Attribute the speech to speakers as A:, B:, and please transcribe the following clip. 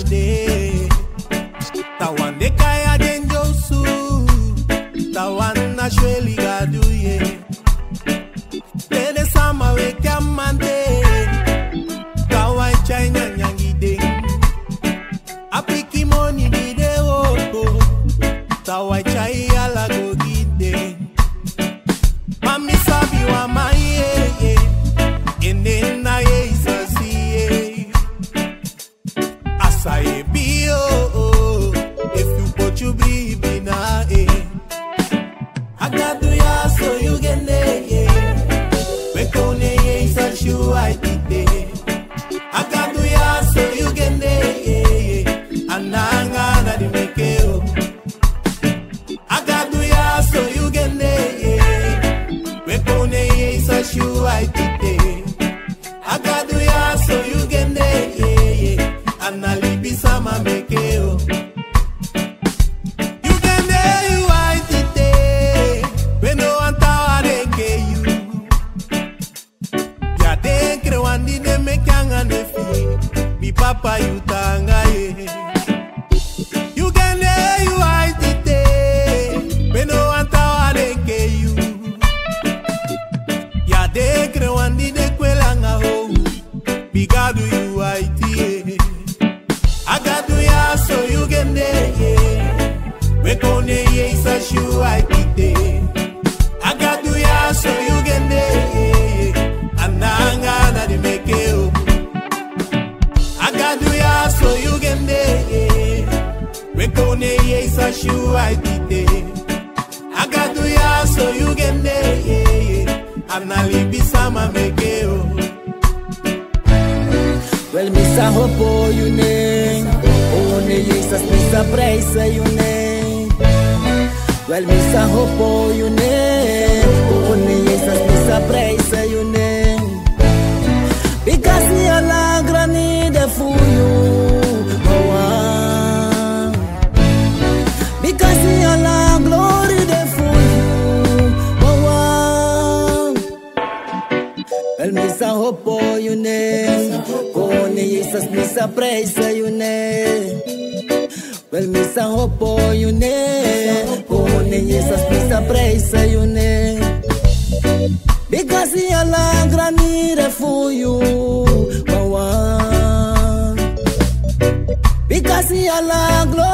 A: de tawan de kaya den josu tawan na shweli gadu ye tene sama we kamande tawan chanya nyangi de apiki moni de woko tawan chai ala go gide mami sabi wa maye ene na ye isasi asaye bio if you put you be na agadu ya so you gende we kone ye isashu aitite agadu ya so you gende ananga na dimekeo agadu ya so you gende we kone ye isashu aitite agadu ya so you gende analibi sama mekeo you gende you aitite we no antaware ke you ya de krewandi ne mekanga ne fi mi papa you tanga you gende you aitite we no antaware ke you ya de krewandi ne kwelanga ho bigadu you aitite agadu ya so you gende we kone ye isashu aitite agadu ya so you gende ananga na dimekeo agadu ya so you gende we kone ye isashu aitite agadu ya so you gende analibi sama mekeo.
B: Well, misa hopo you name, one Jesus misa praise you name. Well, misa hopo you name, one Jesus misa praise you name. Because ni ala grani de fuyu, because ni ala glory de fuyu, well, misa hopo you name. Jesus misa praise you name. Well misa hopo you name. Jesus misa praise you name. Because he ala granire for you. Because he ala glory.